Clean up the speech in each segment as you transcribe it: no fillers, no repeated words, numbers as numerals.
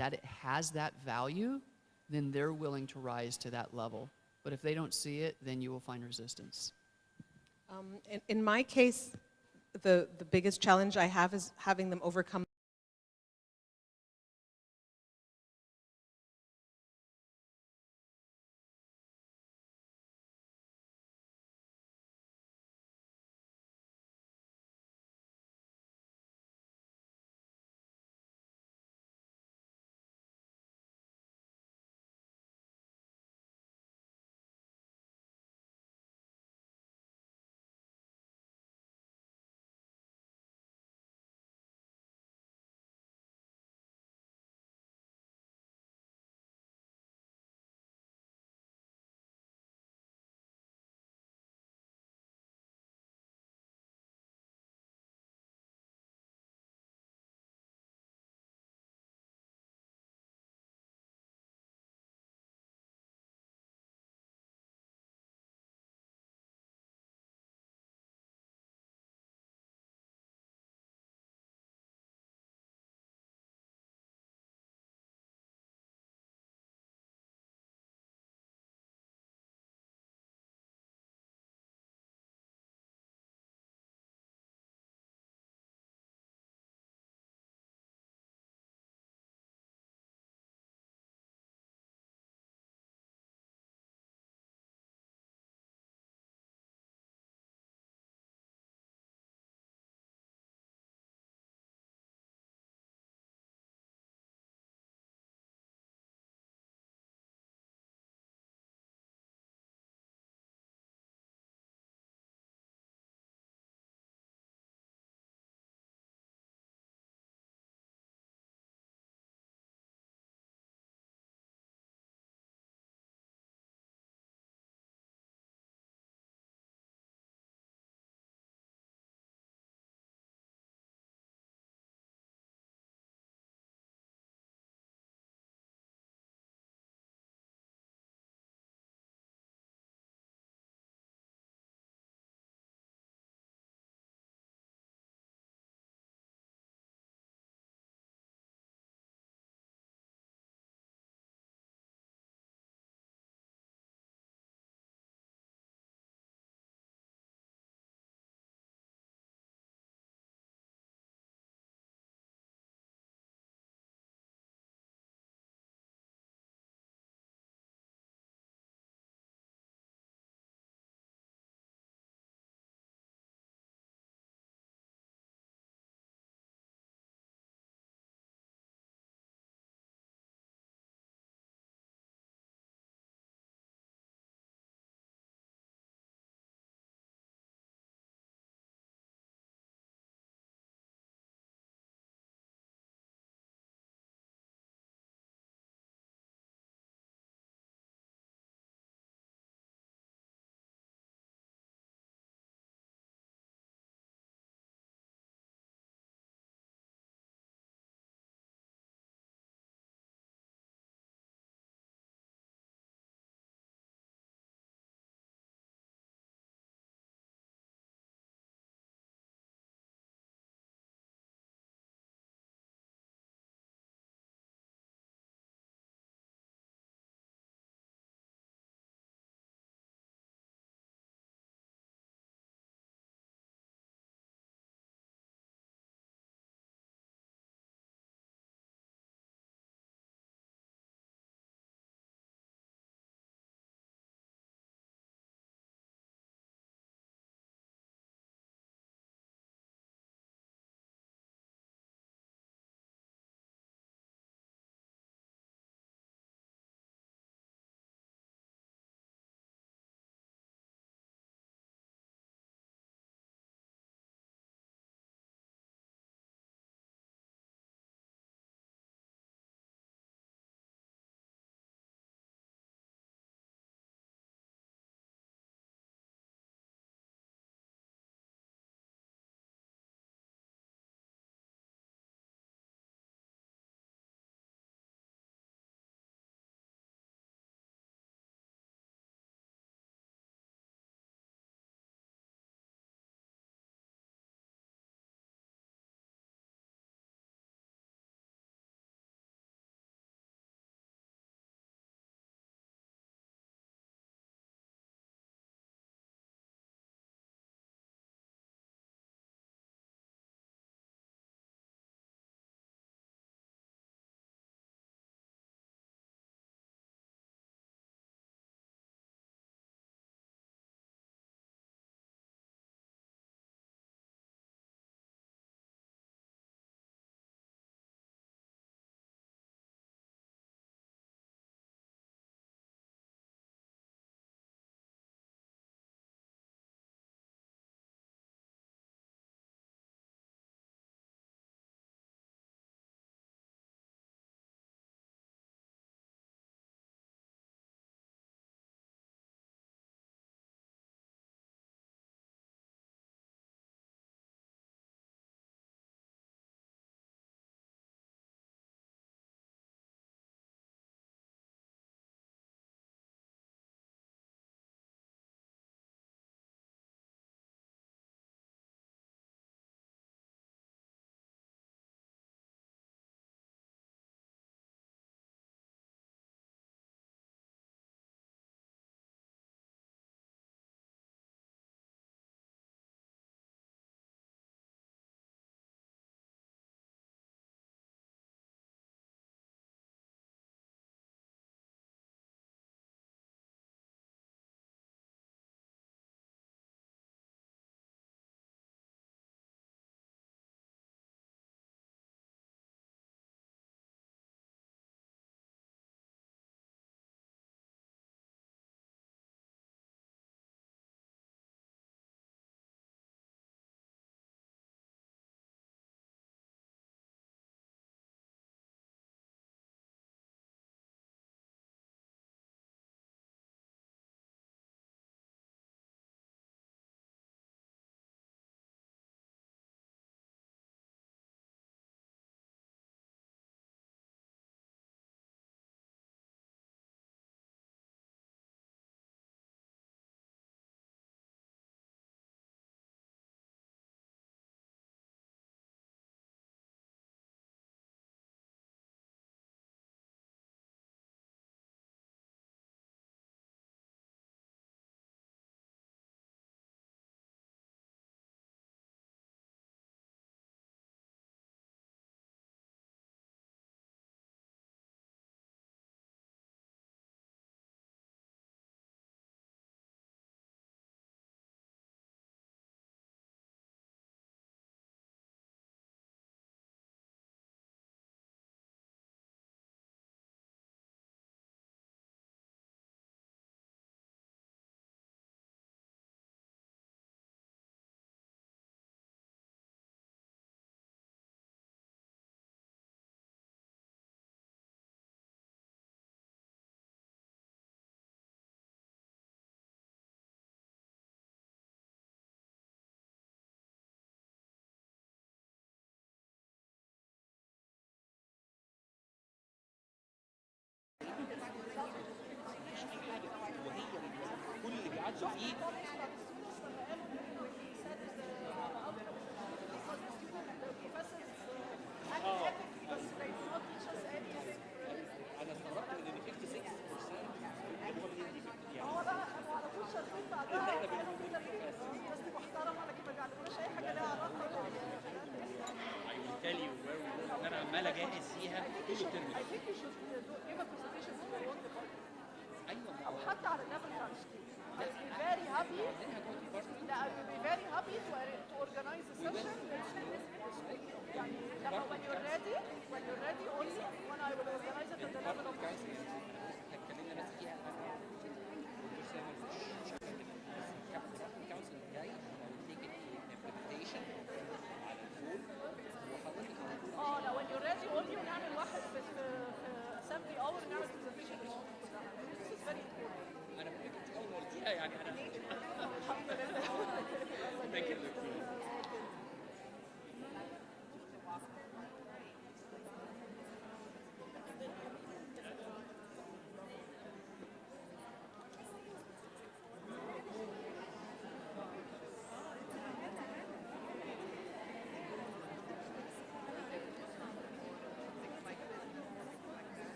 that it has that value, then they're willing to rise to that level. But if they don't see it, then you will find resistance. In my case, the biggest challenge I have is having them overcome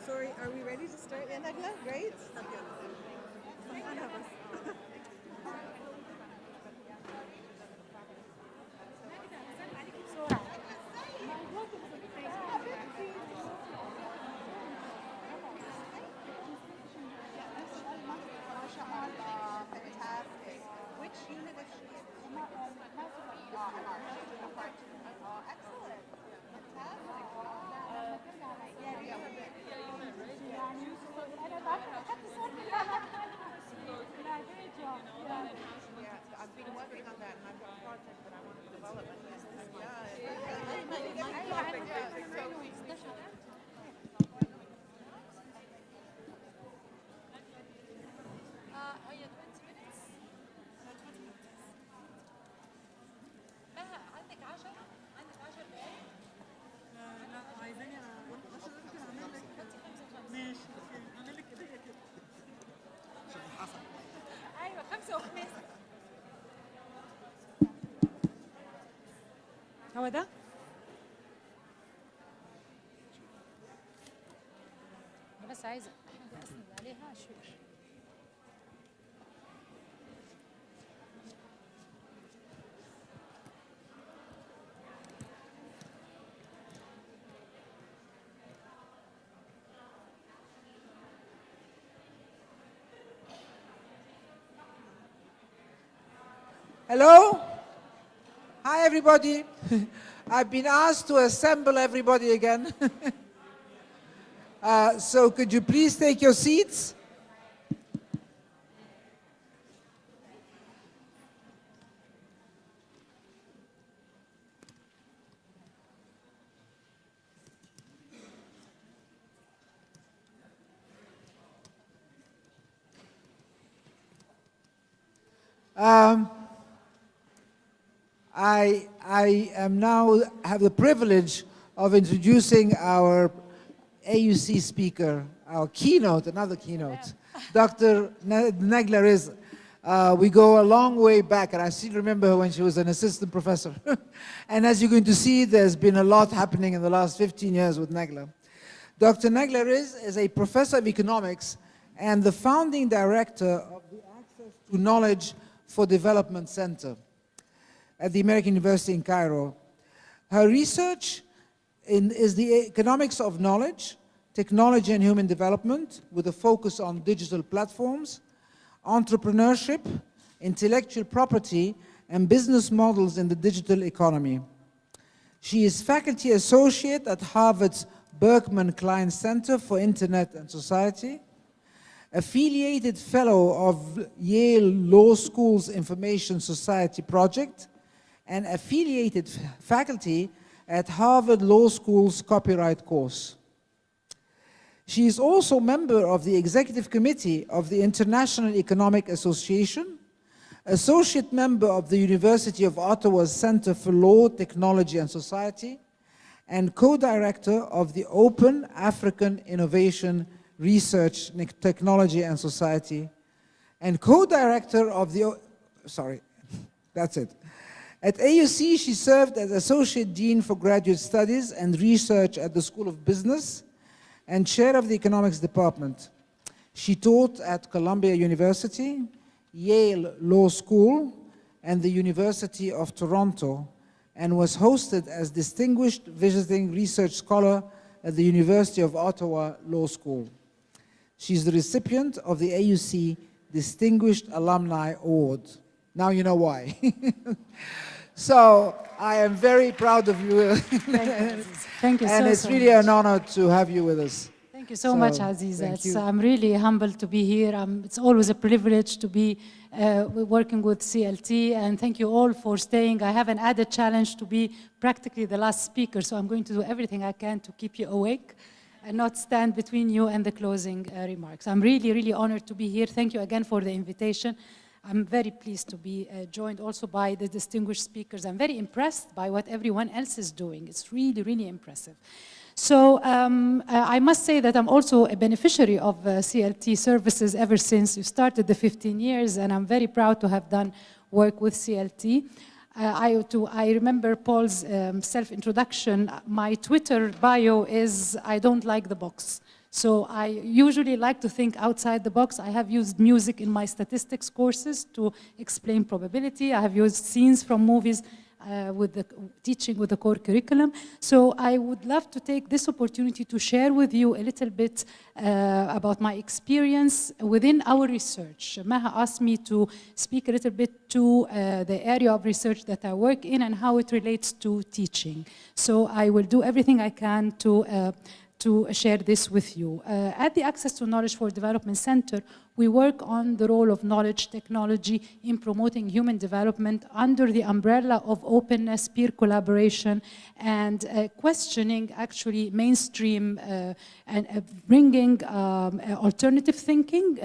Sorry, are we ready to start, Nagla? Great. Which unit is she in? Excellent. Yeah, I've been working on that, and I've got a project that I want to develop. هو ده؟ أنا بس عايزة حاجة أسند عليها شوي. Hello? Hi, everybody. I've been asked to assemble everybody again. So could you please take your seats? I am now have the privilege of introducing our AUC speaker, our keynote, another keynote, Dr. Nagla Rizk. We go a long way back, and I still remember her when she was an assistant professor. And as you're going to see, there's been a lot happening in the last 15 years with Nagla. Dr. Nagla Rizk is a professor of economics and the founding director of the Access to Knowledge for Development Center at the American University in Cairo. Her research is the economics of knowledge, technology and human development with a focus on digital platforms, entrepreneurship, intellectual property, and business models in the digital economy. She is faculty associate at Harvard's Berkman Klein Center for Internet and Society, affiliated fellow of Yale Law School's Information Society Project, and affiliated faculty at Harvard Law School's copyright course. She is also member of the executive committee of the International Economic Association, associate member of the University of Ottawa's Center for Law, Technology and Society, and co-director of the Open African Innovation Research, Technology and Society, and co-director of the, that's it. At AUC, she served as Associate Dean for Graduate Studies and Research at the School of Business and Chair of the Economics Department. She taught at Columbia University, Yale Law School, and the University of Toronto, and was hosted as Distinguished Visiting Research Scholar at the University of Ottawa Law School. She's the recipient of the AUC Distinguished Alumni Award. Now you know why. So I am very proud of you. Thank you And it's so really much. an honor to have you with us. Thank you so much, thank Aziza. you. I'm really humbled to be here. It's always a privilege to be working with CLT, and thank you all for staying. I have an added challenge to be practically the last speaker, so I'm going to do everything I can to keep you awake and not stand between you and the closing remarks. I'm really, really honored to be here. Thank you again for the invitation. I'm very pleased to be joined also by the distinguished speakers. I'm very impressed by what everyone else is doing. It's really, really impressive. So I must say that I'm also a beneficiary of CLT services ever since you started the 15 years, and I'm very proud to have done work with CLT. I remember Paul's self-introduction. My Twitter bio is, I don't like the box. So I usually like to think outside the box. I have used music in my statistics courses to explain probability. I have used scenes from movies with the teaching with the core curriculum. So I would love to take this opportunity to share with you a little bit about my experience within our research. Maha asked me to speak a little bit to the area of research that I work in and how it relates to teaching. So I will do everything I can to share this with you. At the Access to Knowledge for Development Center, we work on the role of knowledge technology in promoting human development under the umbrella of openness, peer collaboration, and questioning actually mainstream and bringing alternative thinking,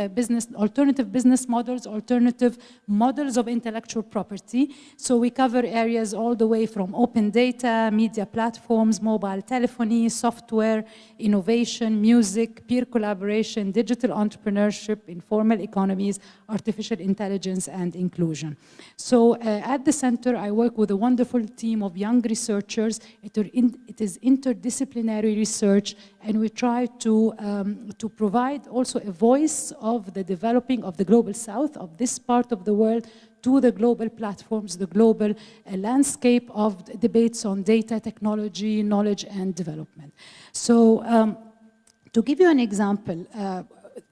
alternative business models, alternative models of intellectual property. So we cover areas all the way from open data, media platforms, mobile telephony, software, innovation, music, peer collaboration, digital entrepreneurship, informal economies, artificial intelligence, and inclusion. So at the center, I work with a wonderful team of young researchers. It is interdisciplinary research, and we try to provide also a voice of the developing of the global south, of this part of the world, to the global platforms, the global landscape of debates on data, technology, knowledge, and development. So to give you an example,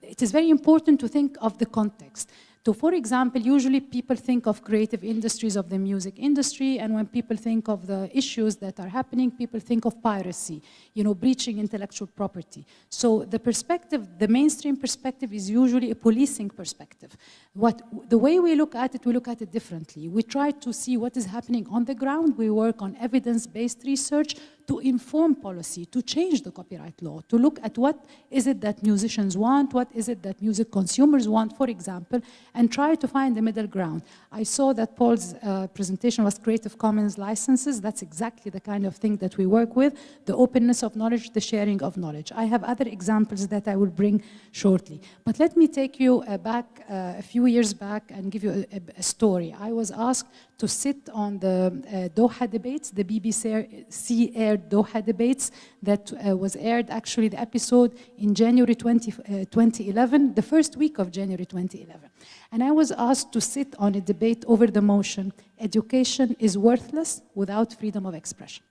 it is very important to think of the context. So for example, usually people think of creative industries of the music industry, and when people think of the issues that are happening, people think of piracy, breaching intellectual property. So the perspective, the mainstream perspective is usually a policing perspective. The way we look at it differently. We try to see what is happening on the ground. We work on evidence-based research to inform policy, to change the copyright law, to look at what is it that musicians want, what is it that music consumers want, for example, and try to find the middle ground. I saw that Paul's presentation was Creative Commons licenses. That's exactly the kind of thing that we work with, the openness of knowledge, the sharing of knowledge. I have other examples that I will bring shortly. But let me take you back a few years back and give you a story. I was asked to sit on the Doha Debates, the BBC aired Doha Debates that was aired, actually the episode in January 2011, the first week of January 2011. And I was asked to sit on a debate over the motion, education is worthless without freedom of expression.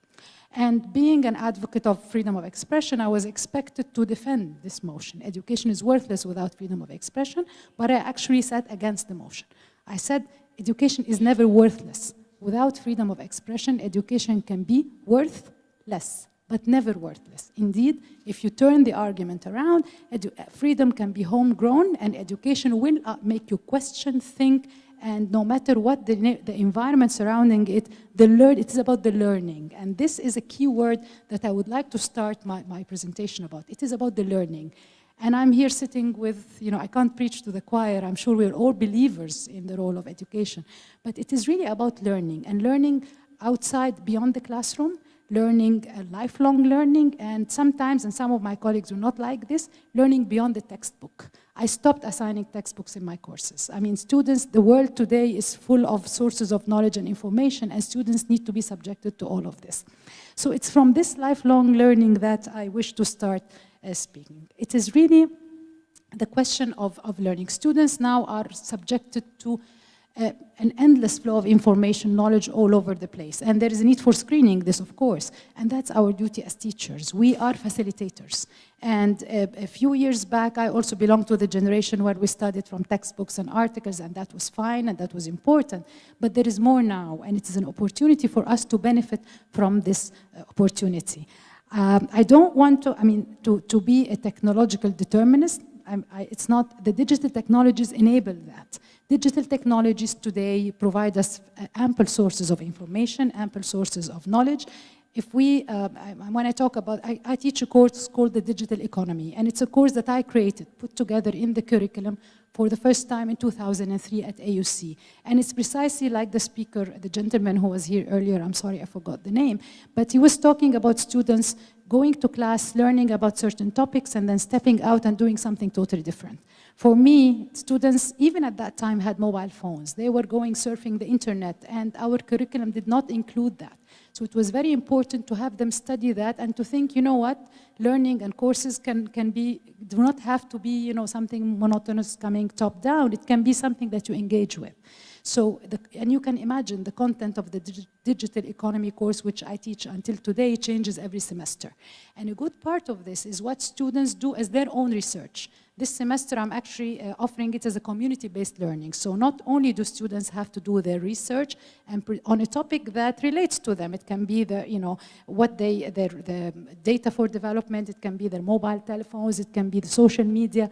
And being an advocate of freedom of expression, I was expected to defend this motion. Education is worthless without freedom of expression, but I actually sat against the motion. I said, education is never worthless. Without freedom of expression, education can be worthless, but never worthless. Indeed, if you turn the argument around, freedom can be homegrown, and education will make you question, think, and no matter what the environment surrounding it, it is about the learning. And this is a key word that I would like to start my presentation about. It is about the learning. And I'm here sitting with, I can't preach to the choir. I'm sure we're all believers in the role of education. But it is really about learning, and learning outside, beyond the classroom, learning, lifelong learning, and sometimes, and some of my colleagues do not like this, learning beyond the textbook. I stopped assigning textbooks in my courses. I mean, students, the world today is full of sources of knowledge and information, and students need to be subjected to all of this. So it's from this lifelong learning that I wish to start speaking. It is really the question of learning. Students now are subjected to an endless flow of information, knowledge all over the place. And there is a need for screening this, of course. And that's our duty as teachers. We are facilitators. And a few years back, I also belonged to the generation where we studied from textbooks and articles, and that was fine, and that was important. But there is more now, and it is an opportunity for us to benefit from this opportunity. I don't want to be a technological determinist. It's not, the digital technologies enable that. Digital technologies today provide us ample sources of information, ample sources of knowledge. If we, when I talk about, I teach a course called the Digital Economy, and it's a course that I created, put together in the curriculum for the first time in 2003 at AUC. And it's precisely like the speaker, the gentleman who was here earlier, I'm sorry, I forgot the name, but he was talking about students going to class, learning about certain topics, and then stepping out and doing something totally different. For me, students, even at that time, had mobile phones. They were going surfing the internet, and our curriculum did not include that. So it was very important to have them study that and to think, you know what, learning and courses do not have to be, something monotonous coming top down. It can be something that you engage with. So, and you can imagine the content of the digital economy course, which I teach until today, changes every semester. And a good part of this is what students do as their own research. This semester, I'm actually offering it as a community-based learning. So not only do students have to do their research and on a topic that relates to them. It can be the data for development. It can be their mobile telephones. It can be the social media.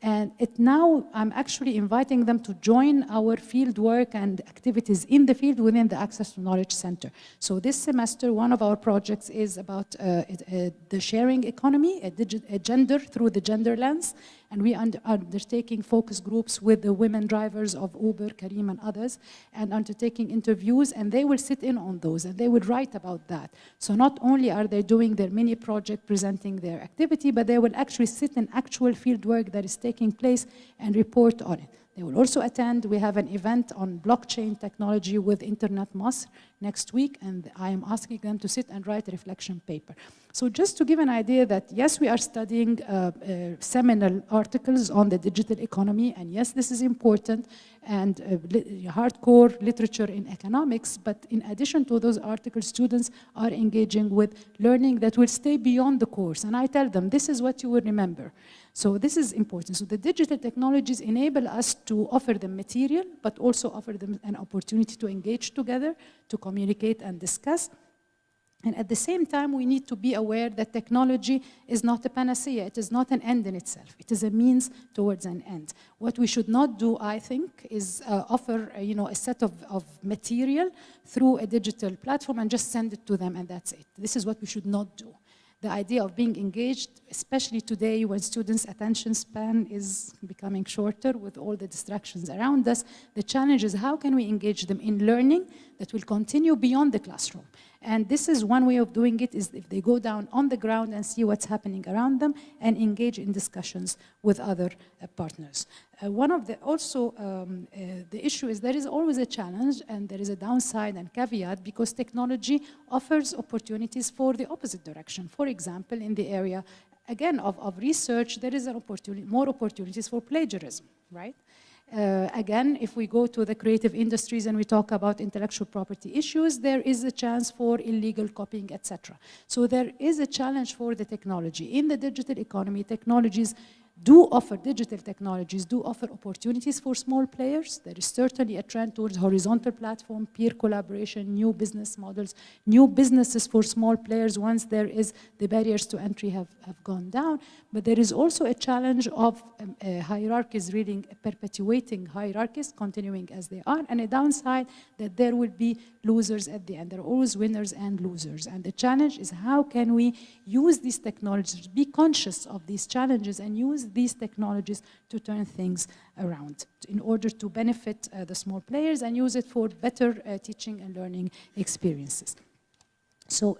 And now I'm actually inviting them to join our field work and activities in the field within the Access to Knowledge Center. So this semester, one of our projects is about the sharing economy, a gender through the gender lens. And we are undertaking focus groups with the women drivers of Uber, Karim, and others, and undertaking interviews, and they will sit in on those, and they will write about that. So not only are they doing their mini project presenting their activity, but they will actually sit in actual field work that is taking place and report on it. They will also attend, we have an event on blockchain technology with Internet Masr next week, and I am asking them to sit and write a reflection paper. So just to give an idea that yes, we are studying seminal articles on the digital economy, and yes, this is important, and hardcore literature in economics, but in addition to those articles, students are engaging with learning that will stay beyond the course. And I tell them, this is what you will remember. So this is important. So the digital technologies enable us to offer them material, but also offer them an opportunity to engage together, to communicate and discuss. And at the same time, we need to be aware that technology is not a panacea. It is not an end in itself. It is a means towards an end. What we should not do, I think, is offer a set of material through a digital platform and just send it to them and that's it. This is what we should not do. The idea of being engaged, especially today when students' attention span is becoming shorter with all the distractions around us, the challenge is how can we engage them in learning that will continue beyond the classroom. And this is one way of doing it, is if they go down on the ground and see what's happening around them and engage in discussions with other partners. One of the the issue is there is always a challenge and there is a downside and caveat because technology offers opportunities for the opposite direction. For example, in the area, again, of research, there is an opportunity, more opportunities for plagiarism, right? Again, if we go to the creative industries and we talk about intellectual property issues, there is a chance for illegal copying, etc. So there is a challenge for the technology. In the digital economy, technologies digital technologies do offer opportunities for small players. There is certainly a trend towards horizontal platform, peer collaboration, new business models, new businesses for small players once there is the barriers to entry have gone down. But there is also a challenge of hierarchies, really perpetuating hierarchies, continuing as they are, and a downside that there will be losers at the end. There are always winners and losers. And the challenge is how can we use these technologies, be conscious of these challenges and use these technologies to turn things around in order to benefit the small players and use it for better teaching and learning experiences. So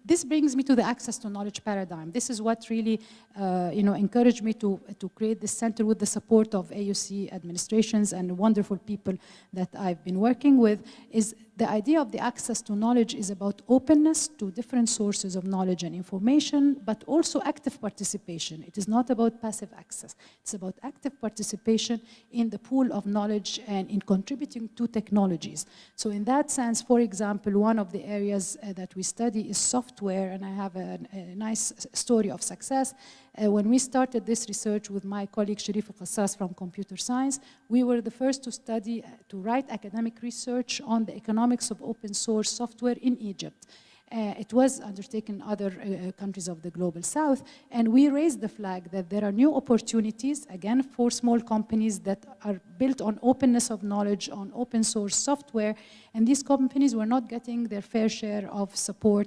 this brings me to the access to knowledge paradigm. This is what really encouraged me to create this center with the support of AUC administrations and wonderful people that I've been working with. Is the idea of the access to knowledge is about openness to different sources of knowledge and information, but also active participation. It is not about passive access. It's about active participation in the pool of knowledge and in contributing to technologies. So in that sense, for example, one of the areas that we study is software, and I have a nice story of success. When we started this research with my colleague Sharif Al-Qassas from computer science, we were the first to study, to write academic research on the economics of open source software in Egypt. It was undertaken in other countries of the global south, and we raised the flag that there are new opportunities, again, for small companies that are built on openness of knowledge, on open source software, and these companies were not getting their fair share of support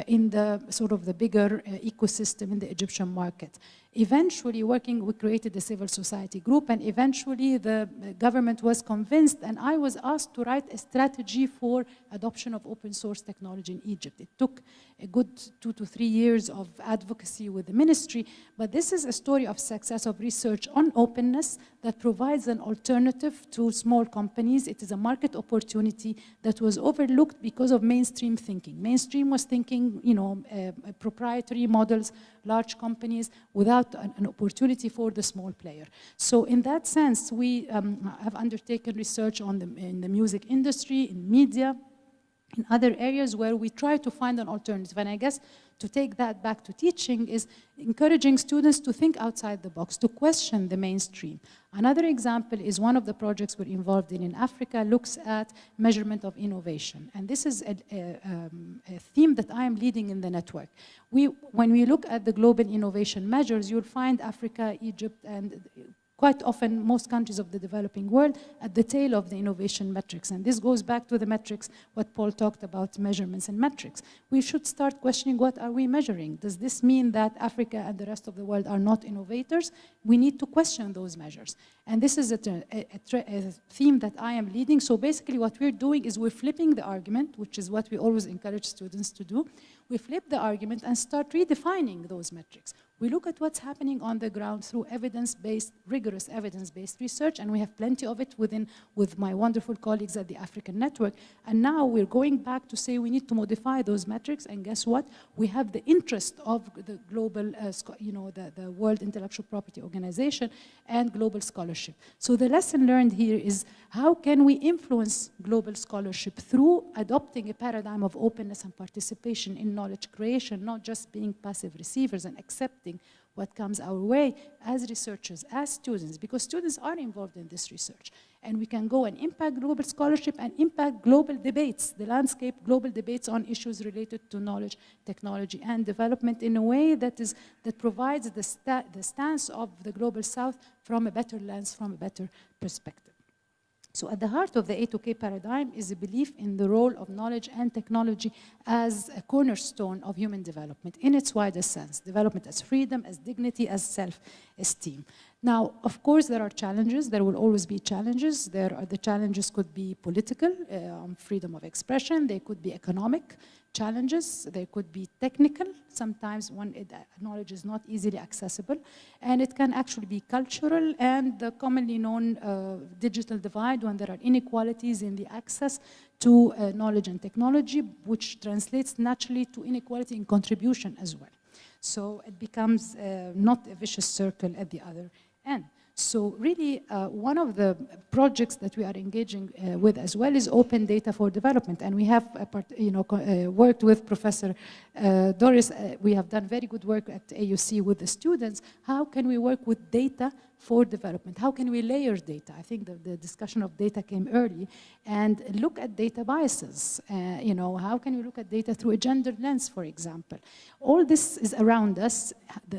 in the sort of the bigger ecosystem in the Egyptian market. Eventually, we created a civil society group, and eventually the government was convinced, and I was asked to write a strategy for adoption of open source technology in Egypt. It took a good 2 to 3 years of advocacy with the ministry, but this is a story of success of research on openness that provides an alternative to small companies. It is a market opportunity that was overlooked because of mainstream thinking. Mainstream was thinking, proprietary models, large companies, without an opportunity for the small player. So in that sense, we have undertaken research in the music industry, in media, in other areas where we try to find an alternative. And I guess to take that back to teaching is encouraging students to think outside the box, to question the mainstream. Another example is one of the projects we're involved in Africa looks at measurement of innovation. And this is a theme that I am leading in the network. When we look at the global innovation measures, you'll find Africa, Egypt, and quite often most countries of the developing world at the tail of the innovation metrics. And this goes back to the metrics, what Paul talked about, measurements and metrics. We should start questioning, what are we measuring? Does this mean that Africa and the rest of the world are not innovators? We need to question those measures. And this is a theme that I am leading. So basically what we're doing is we're flipping the argument, which is what we always encourage students to do. We flip the argument and start redefining those metrics. We look at what's happening on the ground through evidence-based, rigorous evidence-based research, and we have plenty of it with my wonderful colleagues at the African Network. And now we're going back to say we need to modify those metrics, and guess what? We have the interest of the global, the World Intellectual Property Organization and global scholarship. So the lesson learned here is how can we influence global scholarship through adopting a paradigm of openness and participation in knowledge creation, not just being passive receivers and accepting what comes our way as researchers, as students, because students are involved in this research. And we can go and impact global scholarship and impact global debates, the landscape, global debates on issues related to knowledge, technology, and development in a way that provides the stance of the Global South from a better lens, from a better perspective. So at the heart of the A2K paradigm is a belief in the role of knowledge and technology as a cornerstone of human development in its widest sense. Development as freedom, as dignity, as self-esteem. Now, of course, there are challenges. There will always be challenges. The challenges could be political, freedom of expression. They could be economic challenges. They could be technical. Sometimes knowledge is not easily accessible. And it can actually be cultural and the commonly known digital divide when there are inequalities in the access to knowledge and technology, which translates naturally to inequality in contribution as well. So it becomes not a vicious circle at the other end. So really, one of the projects that we are engaging with as well is open data for development. And we have worked with Professor Doris. We have done very good work at AUC with the students. How can we work with data for development? How can we layer data? I think the discussion of data came early. And look at data biases. How can we look at data through a gender lens, for example? All this is around us.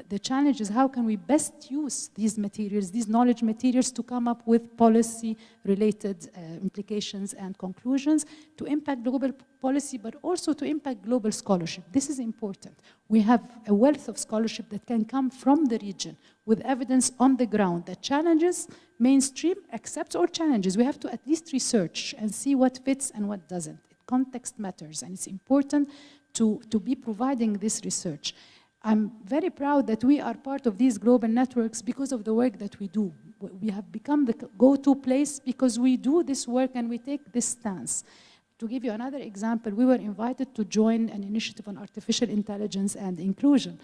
The challenge is how can we best use these materials, these knowledge materials, to come up with policy-related implications and conclusions to impact global policy, but also to impact global scholarship. This is important. We have a wealth of scholarship that can come from the region with evidence on the ground that challenges mainstream, accepts or challenges. We have to at least research and see what fits and what doesn't. Context matters, and it's important to be providing this research. I'm very proud that we are part of these global networks because of the work that we do. We have become the go-to place because we do this work and we take this stance. To give you another example, we were invited to join an initiative on artificial intelligence and inclusion.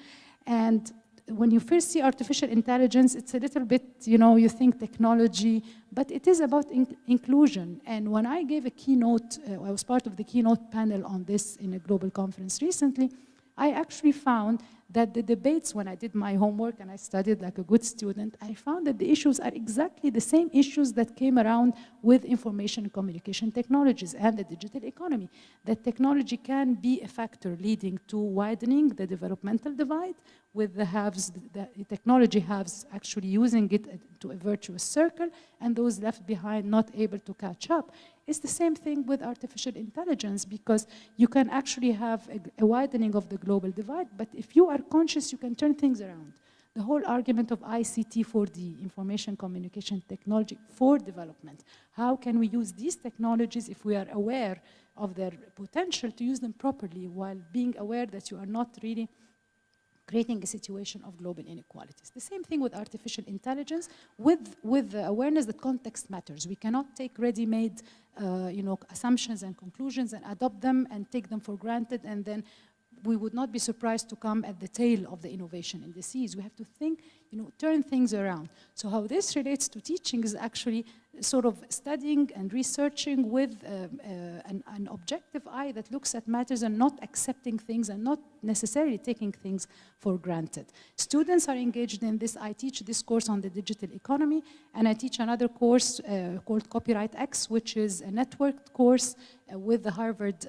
And when you first see artificial intelligence, it's a little bit, you think technology, but it is about inclusion. And when I gave a keynote, I was part of the keynote panel on this in a global conference recently, I actually found that the debates, when I did my homework and I studied like a good student, I found that the issues are exactly the same issues that came around with information and communication technologies and the digital economy. That technology can be a factor leading to widening the developmental divide, with the haves, the technology haves actually using it to a virtuous circle, and those left behind not able to catch up. It's the same thing with artificial intelligence, because you can actually have a widening of the global divide, but if you are conscious, you can turn things around. The whole argument of ICT for the information communication technology for development. How can we use these technologies if we are aware of their potential to use them properly, while being aware that you are not really creating a situation of global inequalities. The same thing with artificial intelligence, with the awareness that context matters. We cannot take ready-made assumptions and conclusions and adopt them and take them for granted, and then we would not be surprised to come at the tail of the innovation indices. We have to think, turn things around. So how this relates to teaching is actually sort of studying and researching with an objective eye that looks at matters and not accepting things and not necessarily taking things for granted. Students are engaged in this. I teach this course on the digital economy, and I teach another course called Copyright X, which is a networked course with the Harvard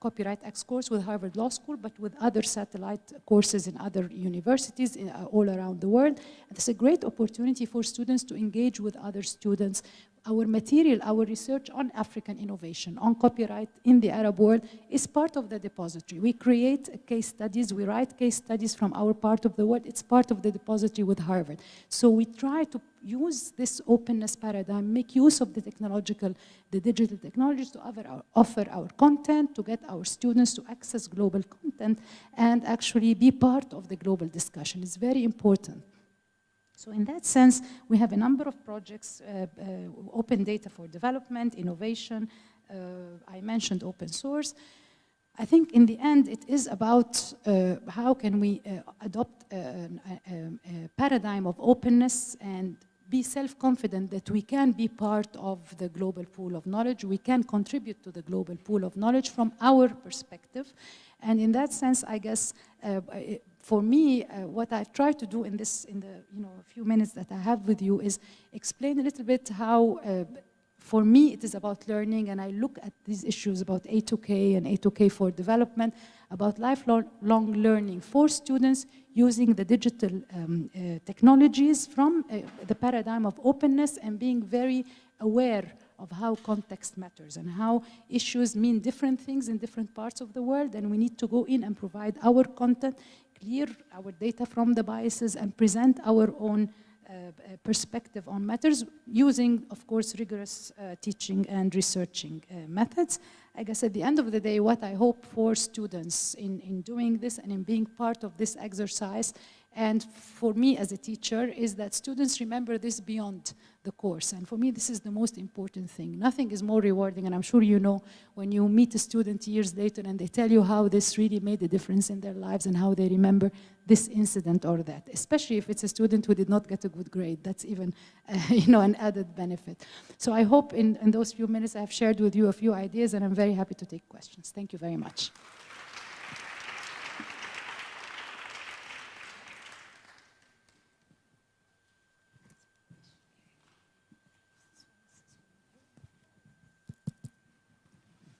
Copyright X course with Harvard Law School, but with other satellite courses in other universities all around the world. And it's a great opportunity for students to engage with other students. Our material, our research on African innovation, on copyright in the Arab world is part of the depository. We create case studies, we write case studies from our part of the world. It's part of the depository with Harvard. So we try to use this openness paradigm, make use of the digital technologies to offer our content, to get our students to access global content and actually be part of the global discussion. It's very important. So in that sense, we have a number of projects, open data for development, innovation. I mentioned open source. I think in the end, it is about how can we adopt a paradigm of openness and be self-confident that we can be part of the global pool of knowledge. We can contribute to the global pool of knowledge from our perspective. And in that sense, I guess, for me, what I've tried to do in the few minutes that I have with you is explain a little bit how, for me, it is about learning, and I look at these issues about A2K and A2K for development, about lifelong learning for students using the digital technologies from the paradigm of openness and being very aware of how context matters and how issues mean different things in different parts of the world, and we need to go in and provide our content, clear our data from the biases, and present our own perspective on matters using, of course, rigorous teaching and researching methods. I guess at the end of the day, what I hope for students in doing this and in being part of this exercise And for me as a teacher is that students remember this beyond the course. And for me, this is the most important thing. Nothing is more rewarding, and I'm sure you know, when you meet a student years later and they tell you how this really made a difference in their lives and how they remember this incident or that, especially if it's a student who did not get a good grade. That's even an added benefit. So I hope in those few minutes I've shared with you a few ideas, and I'm very happy to take questions. Thank you very much.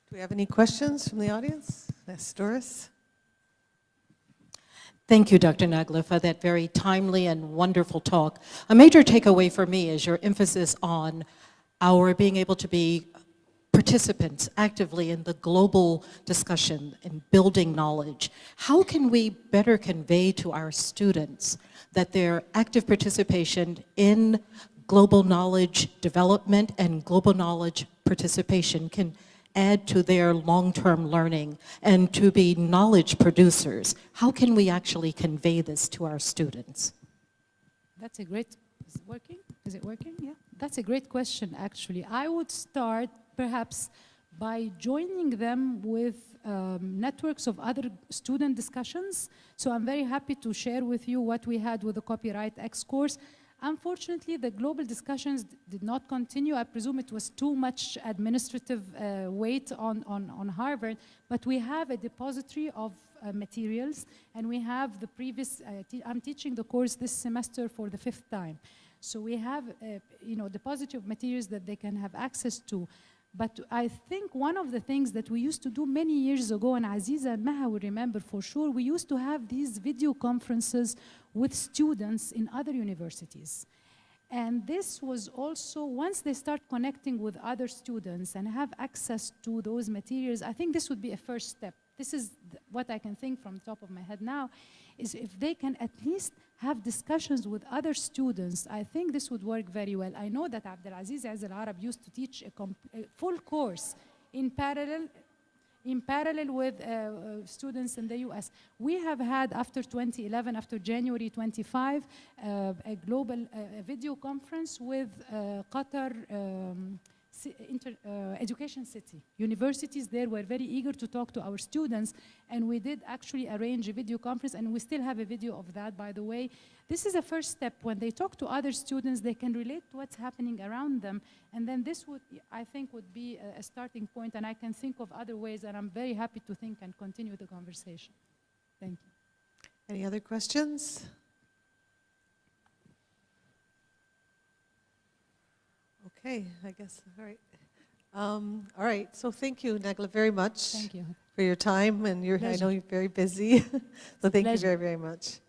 Do we have any questions from the audience? Yes, Doris? Thank you, Dr. Nagla, for that very timely and wonderful talk. A major takeaway for me is your emphasis on our being able to be participants actively in the global discussion and building knowledge. How can we better convey to our students that their active participation in global knowledge development and global knowledge participation can add to their long-term learning and to be knowledge producers? How can we actually convey this to our students? That's a great, is it working? Is it working? Yeah. That's a great question, actually. I would start perhaps by joining them with networks of other student discussions. So I'm very happy to share with you what we had with the Copyright X course. Unfortunately, the global discussions did not continue. I presume it was too much administrative weight on Harvard, but we have a depository of materials, and we have the previous, I'm teaching the course this semester for the 5th time. So we have depository of materials that they can have access to. But I think one of the things that we used to do many years ago, and Aziza and Maha will remember for sure, we used to have these video conferences with students in other universities. And this was also, once they start connecting with other students and have access to those materials, I think this would be a first step. This is what I can think from the top of my head now, is if they can at least have discussions with other students, I think this would work very well. I know that Abdelaziz Az Al-Arab used to teach a full course in parallel with students in the US. We have had, after 2011, after January 25, a global video conference with Qatar Education City. Universities there were very eager to talk to our students, and we did actually arrange a video conference, and we still have a video of that, by the way. This is a first step. When they talk to other students, they can relate to what's happening around them, and then this would, I think, would be a starting point, and I can think of other ways, and I'm very happy to think and continue the conversation. Thank you. Any other questions? Okay, I guess, all right. All right, so thank you, Nagla, very much. Thank you. For your time, and I know you're very busy. So thank you very, very much.